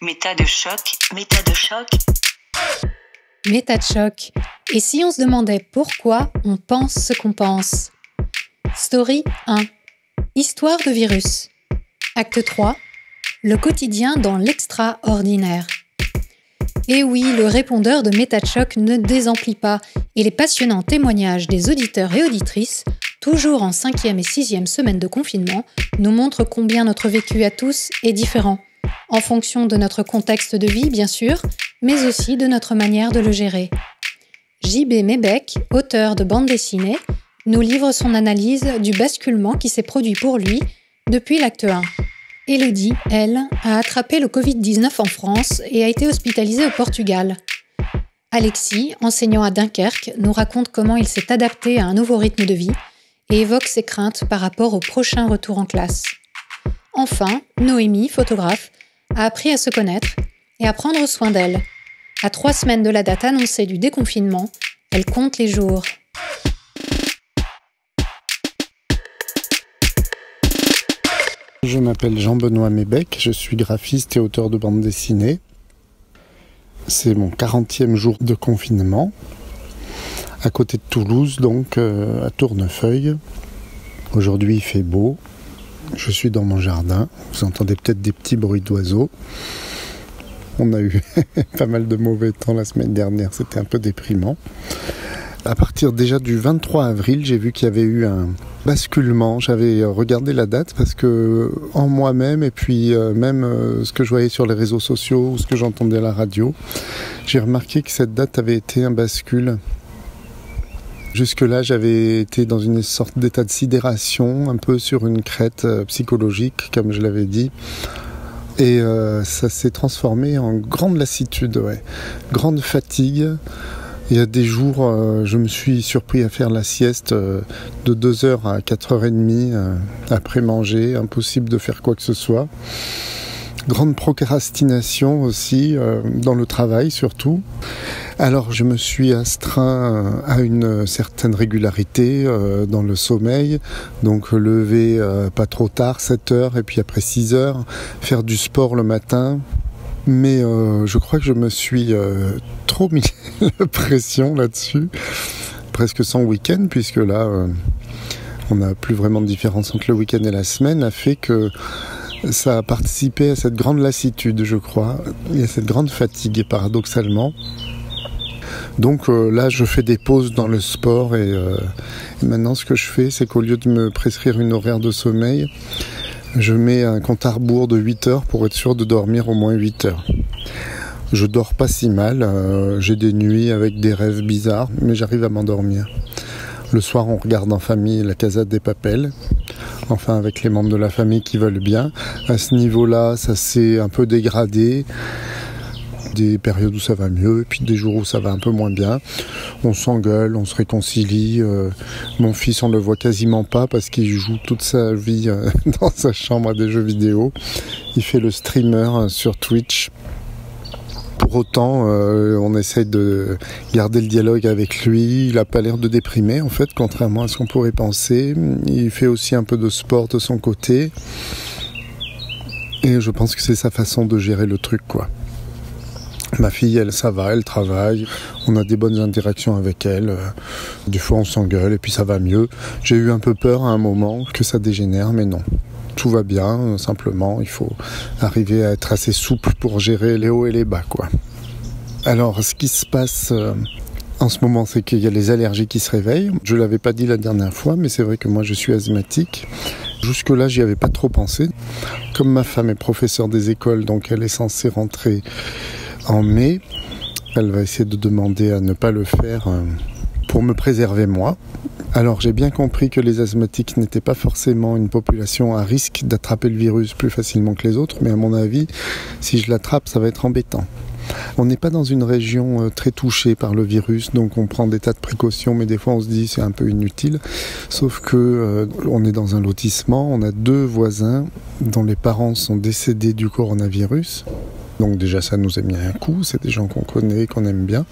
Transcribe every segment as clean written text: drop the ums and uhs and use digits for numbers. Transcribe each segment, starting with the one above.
Méta de choc, méta de choc. Méta de choc. Et si on se demandait pourquoi on pense ce qu'on pense? Story 1. Histoire de virus. Acte 3. Le quotidien dans l'extraordinaire. Et oui, le répondeur de Méta de choc ne désemplit pas, et les passionnants témoignages des auditeurs et auditrices, toujours en 5e et 6e semaine de confinement, nous montrent combien notre vécu à tous est différent, en fonction de notre contexte de vie bien sûr, mais aussi de notre manière de le gérer. J.B. Mébec, auteur de bande dessinée, nous livre son analyse du basculement qui s'est produit pour lui depuis l'acte 1. Élodie, elle, a attrapé le Covid-19 en France et a été hospitalisée au Portugal. Alexis, enseignant à Dunkerque, nous raconte comment il s'est adapté à un nouveau rythme de vie et évoque ses craintes par rapport au prochain retour en classe. Enfin, Noémie, photographe, a appris à se connaître et à prendre soin d'elle. À 3 semaines de la date annoncée du déconfinement, elle compte les jours. Je m'appelle Jean-Benoît Mébec, je suis graphiste et auteur de bande dessinée. C'est mon 40e jour de confinement, à côté de Toulouse, donc à Tournefeuille. Aujourd'hui il fait beau, je suis dans mon jardin, vous entendez peut-être des petits bruits d'oiseaux. On a eu pas mal de mauvais temps la semaine dernière, c'était un peu déprimant. À partir déjà du 23 avril, j'ai vu qu'il y avait eu un basculement. J'avais regardé la date parce que en moi-même et puis même ce que je voyais sur les réseaux sociaux ou ce que j'entendais à la radio, j'ai remarqué que cette date avait été un bascule. Jusque-là, j'avais été dans une sorte d'état de sidération, un peu sur une crête psychologique, comme je l'avais dit. Et ça s'est transformé en grande lassitude, grande fatigue. Il y a des jours, je me suis surpris à faire la sieste de 2h à 4h30 après manger, impossible de faire quoi que ce soit. Grande procrastination aussi, dans le travail surtout. Alors je me suis astreint à une certaine régularité dans le sommeil, donc lever pas trop tard, 7h et puis après 6h, faire du sport le matin. Mais je crois que je me suis trop mis la pression là-dessus, presque sans week-end, puisque là, on n'a plus vraiment de différence entre le week-end et la semaine, a fait que ça a participé à cette grande lassitude, je crois, et à cette grande fatigue, paradoxalement. Donc là, je fais des pauses dans le sport et maintenant, ce que je fais, c'est qu'au lieu de me prescrire une horaire de sommeil, je mets un compte à rebours de 8 heures pour être sûr de dormir au moins 8 heures. Je dors pas si mal, j'ai des nuits avec des rêves bizarres, mais j'arrive à m'endormir. Le soir, on regarde en famille La Casa de Papel, enfin avec les membres de la famille qui veulent bien. À ce niveau-là, ça s'est un peu dégradé. Des périodes où ça va mieux, et puis des jours où ça va un peu moins bien. On s'engueule, on se réconcilie. Mon fils, on le voit quasiment pas parce qu'il joue toute sa vie dans sa chambre à des jeux vidéo. Il fait le streamer sur Twitch. Pour autant, on essaye de garder le dialogue avec lui. Il n'a pas l'air de déprimer, en fait, contrairement à ce qu'on pourrait penser. Il fait aussi un peu de sport de son côté. Et je pense que c'est sa façon de gérer le truc, quoi. Ma fille, elle, ça va, elle travaille, on a des bonnes interactions avec elle, des fois on s'engueule et puis ça va mieux. J'ai eu un peu peur à un moment que ça dégénère, mais non. Tout va bien, simplement, il faut arriver à être assez souple pour gérer les hauts et les bas, quoi. Alors, ce qui se passe en ce moment, c'est qu'il y a les allergies qui se réveillent. Je ne l'avais pas dit la dernière fois, mais c'est vrai que moi je suis asthmatique. Jusque-là, j'y avais pas trop pensé. Comme ma femme est professeure des écoles, donc elle est censée rentrer en mai, elle va essayer de demander à ne pas le faire pour me préserver moi. Alors j'ai bien compris que les asthmatiques n'étaient pas forcément une population à risque d'attraper le virus plus facilement que les autres, mais à mon avis, si je l'attrape, ça va être embêtant. On n'est pas dans une région très touchée par le virus, donc on prend des tas de précautions, mais des fois on se dit c'est un peu inutile. Sauf que on est dans un lotissement, on a 2 voisins dont les parents sont décédés du coronavirus. Donc déjà ça nous a mis un coup, c'est des gens qu'on connaît, qu'on aime bien.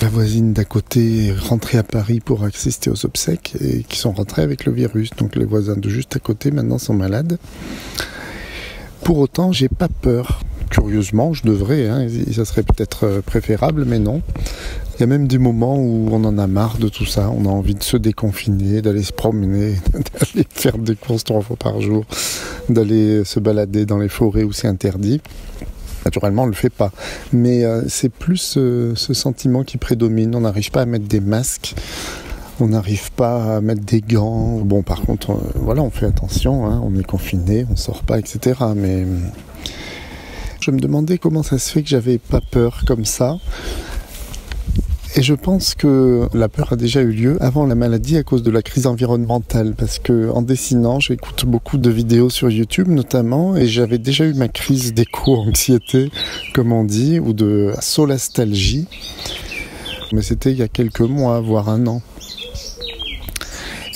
La voisine d'à côté est rentrée à Paris pour assister aux obsèques et qui sont rentrés avec le virus. Donc les voisins de juste à côté maintenant sont malades. Pour autant, j'ai pas peur. curieusement, je devrais, hein, et ça serait peut-être préférable, mais non. Il y a même des moments où on en a marre de tout ça, on a envie de se déconfiner, d'aller se promener, d'aller faire des courses 3 fois par jour, d'aller se balader dans les forêts où c'est interdit. Naturellement, on ne le fait pas. Mais c'est plus ce sentiment qui prédomine. On n'arrive pas à mettre des masques, on n'arrive pas à mettre des gants. Bon, par contre, voilà, on fait attention, hein, on est confiné, on ne sort pas, etc. Mais je me demandais comment ça se fait que j'avais pas peur comme ça. Et je pense que la peur a déjà eu lieu avant la maladie à cause de la crise environnementale, parce que en dessinant, j'écoute beaucoup de vidéos sur YouTube notamment, et j'avais déjà eu ma crise d'éco-anxiété, comme on dit, ou de solastalgie. Mais c'était il y a quelques mois, voire un an.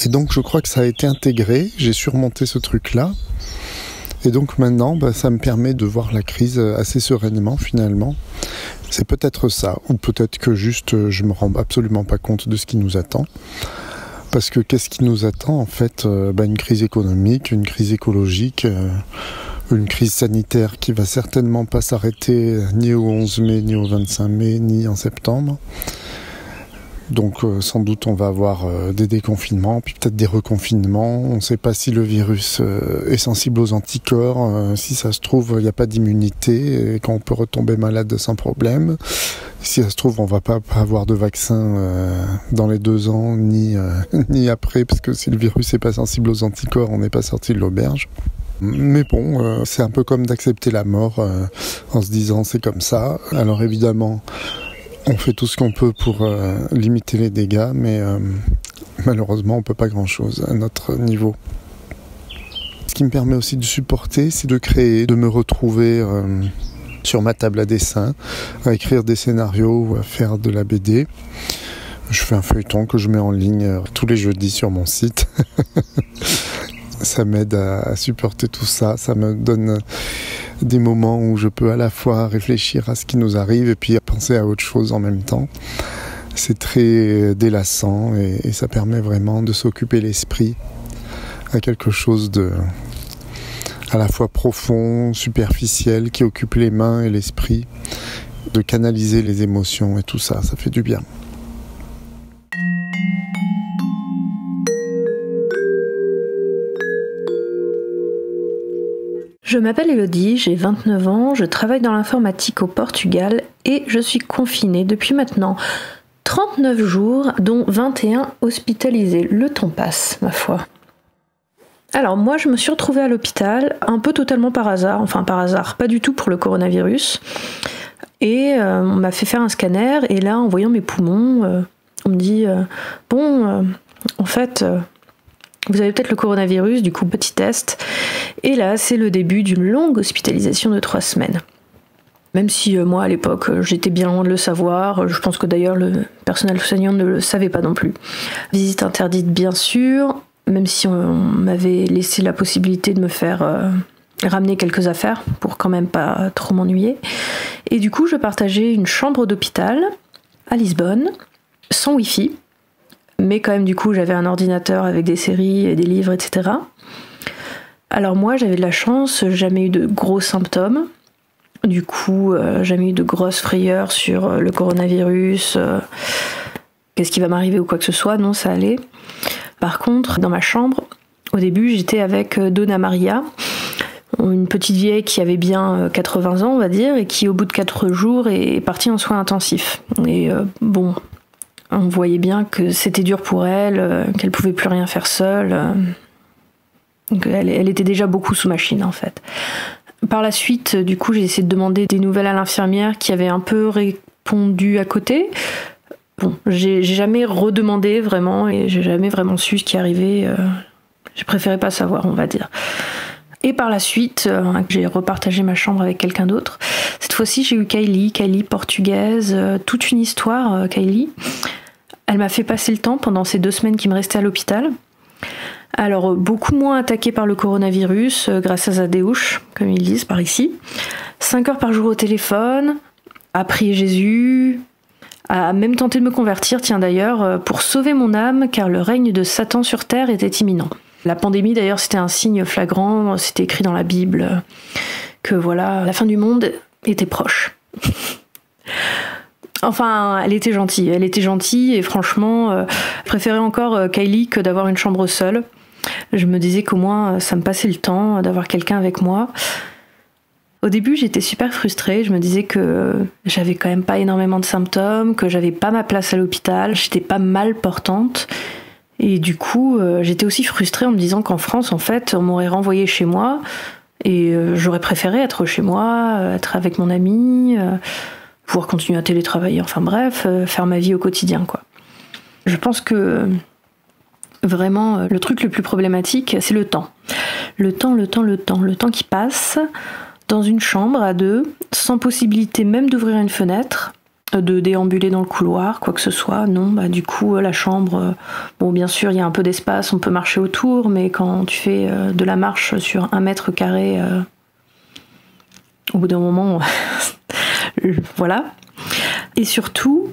Et donc je crois que ça a été intégré, j'ai surmonté ce truc-là. Et donc maintenant, ça me permet de voir la crise assez sereinement finalement. C'est peut-être ça, ou peut-être que juste je me rends absolument pas compte de ce qui nous attend. Parce que qu'est-ce qui nous attend en fait ? Une crise économique, une crise écologique, une crise sanitaire qui va certainement pas s'arrêter ni au 11 mai, ni au 25 mai, ni en septembre. Donc sans doute on va avoir des déconfinements, puis peut-être des reconfinements. On ne sait pas si le virus est sensible aux anticorps. Si ça se trouve, il n'y a pas d'immunité et qu'on peut retomber malade sans problème. Si ça se trouve, on ne va pas avoir de vaccin dans les 2 ans, ni après, parce que si le virus n'est pas sensible aux anticorps, on n'est pas sorti de l'auberge. Mais bon, c'est un peu comme d'accepter la mort en se disant c'est comme ça. Alors évidemment, on fait tout ce qu'on peut pour limiter les dégâts, mais malheureusement, on ne peut pas grand-chose à notre niveau. Ce qui me permet aussi de supporter, c'est de créer, de me retrouver sur ma table à dessin, à écrire des scénarios ou à faire de la BD. Je fais un feuilleton que je mets en ligne tous les jeudis sur mon site. Ça m'aide à supporter tout ça, ça me donne des moments où je peux à la fois réfléchir à ce qui nous arrive et puis penser à autre chose en même temps. C'est très délassant et ça permet vraiment de s'occuper l'esprit à quelque chose de à la fois profond, superficiel, qui occupe les mains et l'esprit, de canaliser les émotions et tout ça, ça fait du bien. Je m'appelle Elodie, j'ai 29 ans, je travaille dans l'informatique au Portugal et je suis confinée depuis maintenant 39 jours, dont 21 hospitalisés. Le temps passe, ma foi. Alors moi, je me suis retrouvée à l'hôpital, un peu totalement par hasard, enfin par hasard, pas du tout pour le coronavirus. Et on m'a fait faire un scanner et là, en voyant mes poumons, on me dit en fait... vous avez peut-être le coronavirus, du coup petit test. Et là, c'est le début d'une longue hospitalisation de 3 semaines. Même si moi, à l'époque, j'étais bien loin de le savoir. Je pense que d'ailleurs, le personnel soignant ne le savait pas non plus. Visite interdite, bien sûr, même si on m'avait laissé la possibilité de me faire ramener quelques affaires pour quand même pas trop m'ennuyer. Et du coup, je partageais une chambre d'hôpital à Lisbonne, sans Wi-Fi. Mais quand même, du coup, j'avais un ordinateur avec des séries et des livres, etc. Alors moi, j'avais de la chance, jamais eu de gros symptômes. Du coup, jamais eu de grosses frayeurs sur le coronavirus. Qu'est-ce qui va m'arriver ou quoi que ce soit? Non, ça allait. Par contre, dans ma chambre, au début, j'étais avec Donna Maria, une petite vieille qui avait bien 80 ans, on va dire, et qui, au bout de 4 jours, est partie en soins intensifs. Et on voyait bien que c'était dur pour elle, qu'elle pouvait plus rien faire seule. Donc elle était déjà beaucoup sous machine, en fait. Par la suite, du coup, j'ai essayé de demander des nouvelles à l'infirmière qui avait un peu répondu à côté. Bon, j'ai jamais redemandé vraiment et j'ai jamais vraiment su ce qui arrivait. J'ai préféré pas savoir, on va dire. Et par la suite, j'ai repartagé ma chambre avec quelqu'un d'autre. Cette fois-ci, j'ai eu Kylie portugaise, toute une histoire, Kylie. Elle m'a fait passer le temps pendant ces 2 semaines qui me restaient à l'hôpital. Alors, beaucoup moins attaquée par le coronavirus, grâce à Zadéouche, comme ils disent par ici. 5 heures par jour au téléphone, à prier Jésus, à même tenter de me convertir, tiens d'ailleurs, pour sauver mon âme, car le règne de Satan sur Terre était imminent. La pandémie, d'ailleurs, c'était un signe flagrant, c'était écrit dans la Bible, que voilà, la fin du monde était proche. Enfin, elle était gentille et franchement, je préférais encore Kylie que d'avoir une chambre seule. Je me disais qu'au moins ça me passait le temps d'avoir quelqu'un avec moi. Au début, j'étais super frustrée, je me disais que j'avais quand même pas énormément de symptômes, que j'avais pas ma place à l'hôpital, j'étais pas mal portante. Et du coup, j'étais aussi frustrée en me disant qu'en France, en fait, on m'aurait renvoyée chez moi et j'aurais préféré être chez moi, être avec mon ami, pouvoir continuer à télétravailler, enfin bref, faire ma vie au quotidien, quoi. Je pense que vraiment, le truc le plus problématique, c'est le temps. Le temps qui passe dans une chambre à deux, sans possibilité même d'ouvrir une fenêtre, de déambuler dans le couloir, quoi que ce soit. Non, du coup, la chambre, bon, bien sûr, il y a un peu d'espace, on peut marcher autour, mais quand tu fais de la marche sur 1 mètre carré, au bout d'un moment, voilà. Et surtout,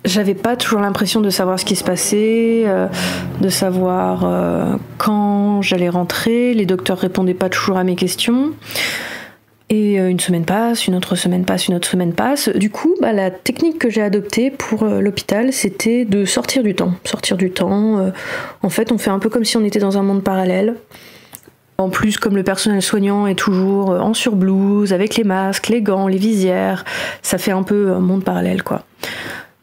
j'avais pas toujours l'impression de savoir ce qui se passait, de savoir quand j'allais rentrer. Les docteurs répondaient pas toujours à mes questions. Et une semaine passe, une autre semaine passe. Du coup, la technique que j'ai adoptée pour l'hôpital, c'était de sortir du temps. En fait, on fait un peu comme si on était dans un monde parallèle. En plus, comme le personnel soignant est toujours en surblouse, avec les masques, les gants, les visières, ça fait un peu un monde parallèle, quoi.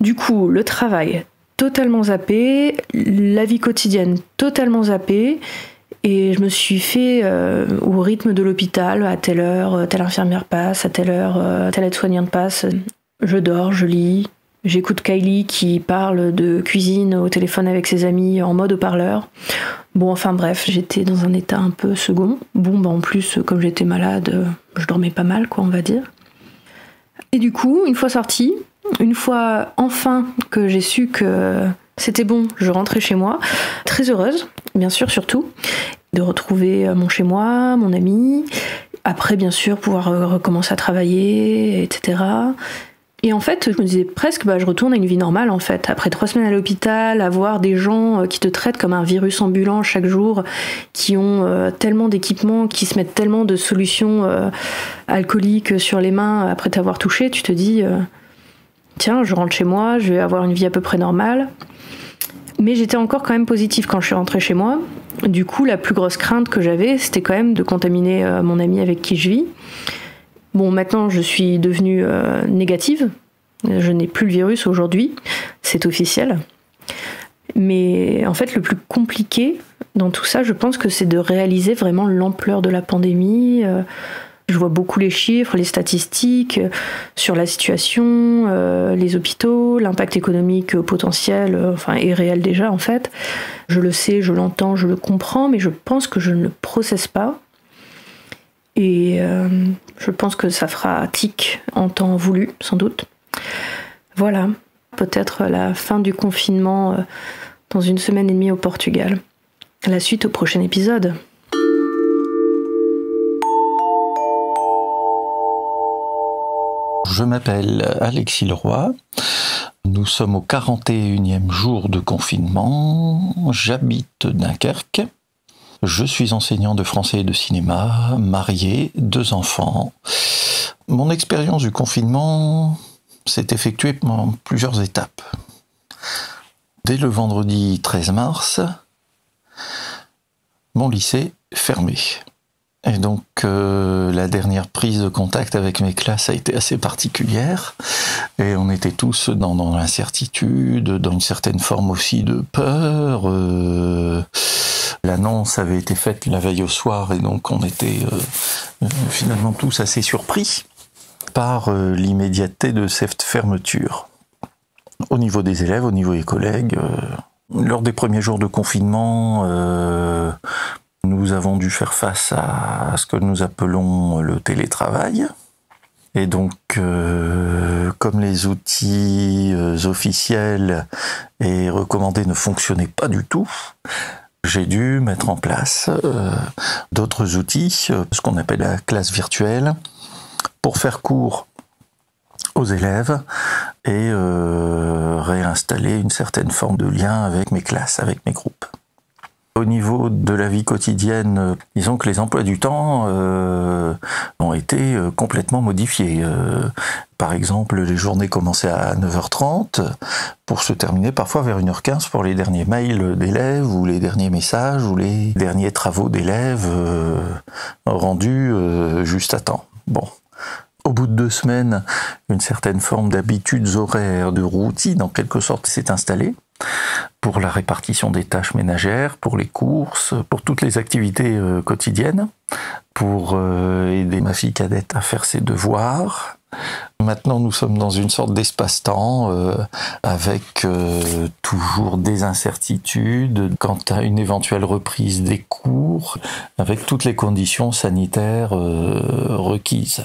Du coup, le travail totalement zappé, la vie quotidienne totalement zappée. Et je me suis fait au rythme de l'hôpital, à telle heure, telle infirmière passe, à telle heure, telle aide-soignante passe. Je dors, je lis, j'écoute Kylie qui parle de cuisine au téléphone avec ses amis en mode haut-parleur. Bon, enfin bref, j'étais dans un état un peu second. Bon, en plus, comme j'étais malade, je dormais pas mal, quoi, on va dire. Et du coup, une fois sortie, une fois enfin que j'ai su que c'était bon, je rentrais chez moi, très heureuse, bien sûr, surtout, de retrouver mon chez-moi, mon ami, après, bien sûr, pouvoir recommencer à travailler, etc. Et en fait, je me disais presque, je retourne à une vie normale, en fait. Après 3 semaines à l'hôpital, avoir des gens qui te traitent comme un virus ambulant chaque jour, qui ont tellement d'équipements, qui se mettent tellement de solutions alcooliques sur les mains après t'avoir touché, tu te dis, tiens, je rentre chez moi, je vais avoir une vie à peu près normale. Mais j'étais encore quand même positive quand je suis rentrée chez moi. Du coup, la plus grosse crainte que j'avais, c'était quand même de contaminer mon ami avec qui je vis. Bon, maintenant, je suis devenue négative. Je n'ai plus le virus aujourd'hui. C'est officiel. Mais en fait, le plus compliqué dans tout ça, je pense que c'est de réaliser vraiment l'ampleur de la pandémie. Je vois beaucoup les chiffres, les statistiques sur la situation, les hôpitaux, l'impact économique potentiel, et réel déjà en fait. Je le sais, je l'entends, je le comprends, mais je pense que je ne le processe pas. Et je pense que ça fera tic en temps voulu, sans doute. Voilà, peut-être la fin du confinement dans 1 semaine et demie au Portugal. La suite au prochain épisode. Je m'appelle Alexis Leroy. Nous sommes au 41e jour de confinement. J'habite Dunkerque. Je suis enseignant de français et de cinéma, marié, 2 enfants. Mon expérience du confinement s'est effectuée en plusieurs étapes. Dès le vendredi 13 mars, mon lycée fermé. Et donc la dernière prise de contact avec mes classes a été assez particulière et on était tous dans l'incertitude, dans une certaine forme aussi de peur. L'annonce avait été faite la veille au soir et donc on était finalement tous assez surpris par l'immédiateté de cette fermeture. Au niveau des élèves, au niveau des collègues, lors des premiers jours de confinement, nous avons dû faire face à ce que nous appelons le télétravail. Et donc, comme les outils officiels et recommandés ne fonctionnaient pas du tout, j'ai dû mettre en place d'autres outils, ce qu'on appelle la classe virtuelle, pour faire cours aux élèves et réinstaller une certaine forme de lien avec mes classes, avec mes groupes. Au Au niveau de la vie quotidienne, disons que les emplois du temps ont été complètement modifiés. Par exemple, les journées commençaient à 9h30 pour se terminer parfois vers 1h15 pour les derniers mails d'élèves ou les derniers messages ou les derniers travaux d'élèves rendus juste à temps. Bon. Au bout de 2 semaines, une certaine forme d'habitudes horaires, de routine en quelque sorte s'est installée pour la répartition des tâches ménagères, pour les courses, pour toutes les activités quotidiennes, pour aider ma fille cadette à faire ses devoirs. Maintenant, nous sommes dans une sorte d'espace-temps avec toujours des incertitudes quant à une éventuelle reprise des cours, avec toutes les conditions sanitaires requises.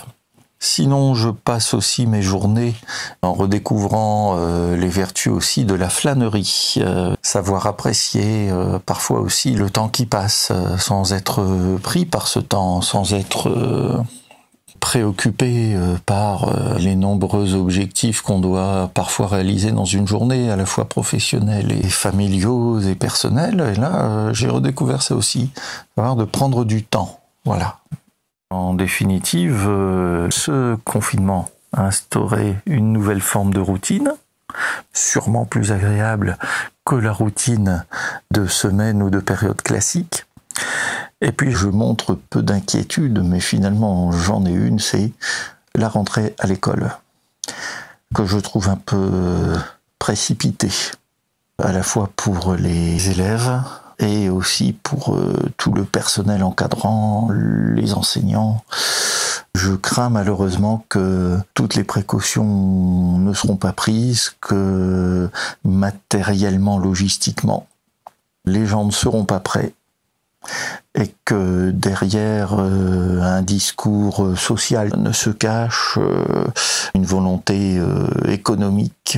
Sinon, je passe aussi mes journées en redécouvrant les vertus aussi de la flânerie, savoir apprécier parfois aussi le temps qui passe sans être pris par ce temps, sans être préoccupé par les nombreux objectifs qu'on doit parfois réaliser dans une journée, à la fois professionnelle et familiaux et personnels. Et là, j'ai redécouvert ça aussi, de prendre du temps, voilà. En définitive, ce confinement a instauré une nouvelle forme de routine, sûrement plus agréable que la routine de semaine ou de période classique. Et puis je montre peu d'inquiétude, mais finalement j'en ai une, c'est la rentrée à l'école, que je trouve un peu précipitée, à la fois pour les élèves, et aussi pour tout le personnel encadrant, les enseignants. Je crains malheureusement que toutes les précautions ne seront pas prises, que matériellement, logistiquement, les gens ne seront pas prêts, et que derrière un discours social ne se cache une volonté économique,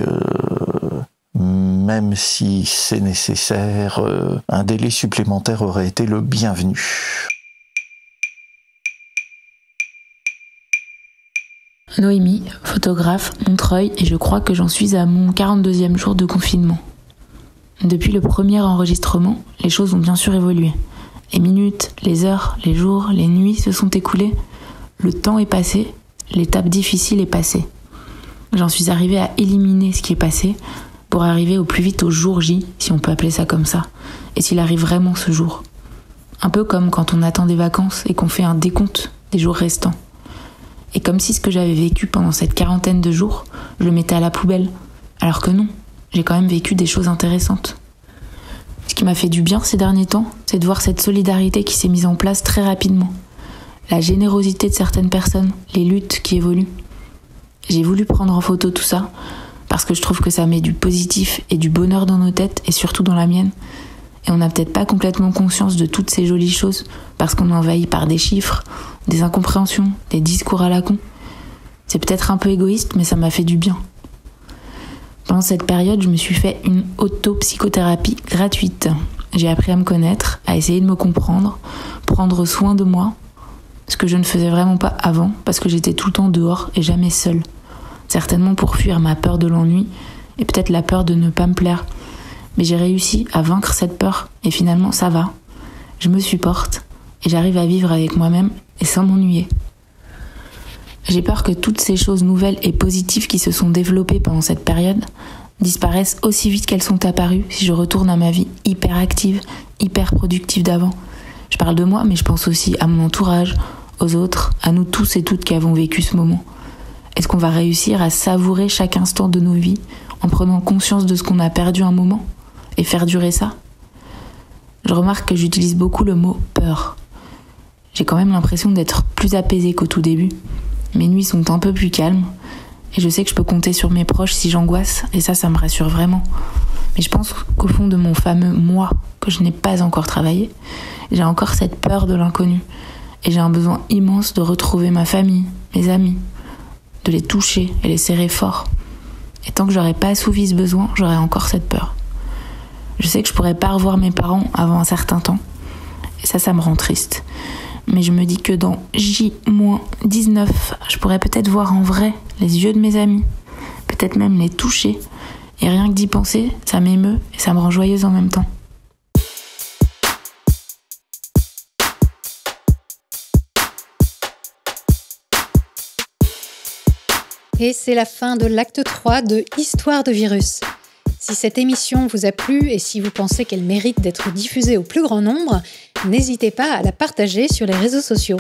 même si c'est nécessaire, un délai supplémentaire aurait été le bienvenu. Noémie, photographe, Montreuil, et je crois que j'en suis à mon 42e jour de confinement. Depuis le premier enregistrement, les choses ont bien sûr évolué. Les minutes, les heures, les jours, les nuits se sont écoulées, le temps est passé, l'étape difficile est passée. J'en suis arrivée à éliminer ce qui est passé, pour arriver au plus vite au jour J, si on peut appeler ça comme ça, et s'il arrive vraiment ce jour. Un peu comme quand on attend des vacances et qu'on fait un décompte des jours restants. Et comme si ce que j'avais vécu pendant cette 40aine de jours, je le mettais à la poubelle, alors que non, j'ai quand même vécu des choses intéressantes. Ce qui m'a fait du bien ces derniers temps, c'est de voir cette solidarité qui s'est mise en place très rapidement. La générosité de certaines personnes, les luttes qui évoluent. J'ai voulu prendre en photo tout ça, parce que je trouve que ça met du positif et du bonheur dans nos têtes, et surtout dans la mienne. Et on n'a peut-être pas complètement conscience de toutes ces jolies choses, parce qu'on est envahi par des chiffres, des incompréhensions, des discours à la con. C'est peut-être un peu égoïste, mais ça m'a fait du bien. Pendant cette période, je me suis fait une auto-psychothérapie gratuite. J'ai appris à me connaître, à essayer de me comprendre, prendre soin de moi, ce que je ne faisais vraiment pas avant, parce que j'étais tout le temps dehors et jamais seule. Certainement pour fuir ma peur de l'ennui et peut-être la peur de ne pas me plaire. Mais j'ai réussi à vaincre cette peur et finalement ça va. Je me supporte et j'arrive à vivre avec moi-même et sans m'ennuyer. J'ai peur que toutes ces choses nouvelles et positives qui se sont développées pendant cette période disparaissent aussi vite qu'elles sont apparues si je retourne à ma vie hyper active, hyper productive d'avant. Je parle de moi, mais je pense aussi à mon entourage, aux autres, à nous tous et toutes qui avons vécu ce moment. Est-ce qu'on va réussir à savourer chaque instant de nos vies en prenant conscience de ce qu'on a perdu un moment et faire durer ça ? Je remarque que j'utilise beaucoup le mot « peur ». J'ai quand même l'impression d'être plus apaisée qu'au tout début. Mes nuits sont un peu plus calmes et je sais que je peux compter sur mes proches si j'angoisse et ça me rassure vraiment. Mais je pense qu'au fond de mon fameux « moi » que je n'ai pas encore travaillé, j'ai encore cette peur de l'inconnu et j'ai un besoin immense de retrouver ma famille, mes amis, de les toucher et les serrer fort. Et tant que j'aurais pas assouvi ce besoin, j'aurais encore cette peur. Je sais que je pourrais pas revoir mes parents avant un certain temps. Et ça me rend triste. Mais je me dis que dans J-19, je pourrais peut-être voir en vrai les yeux de mes amis. Peut-être même les toucher. Et rien que d'y penser, ça m'émeut et ça me rend joyeuse en même temps. Et c'est la fin de l'acte 3 de Histoire de virus. Si cette émission vous a plu et si vous pensez qu'elle mérite d'être diffusée au plus grand nombre, n'hésitez pas à la partager sur les réseaux sociaux.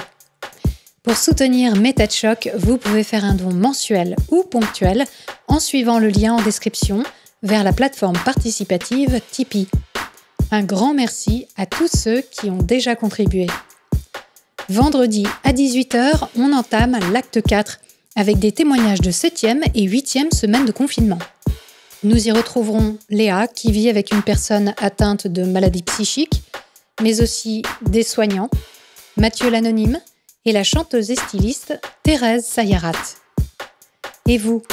Pour soutenir Méta de Choc, vous pouvez faire un don mensuel ou ponctuel en suivant le lien en description vers la plateforme participative Tipeee. Un grand merci à tous ceux qui ont déjà contribué. Vendredi à 18h, on entame l'acte 4 avec des témoignages de 7e et 8e semaine de confinement. Nous y retrouverons Léa qui vit avec une personne atteinte de maladie psychique, mais aussi des soignants, Mathieu l'anonyme et la chanteuse et styliste Thérèse Sayarat. Et vous,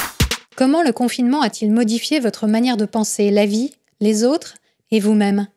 comment le confinement a-t-il modifié votre manière de penser la vie, les autres et vous-même ?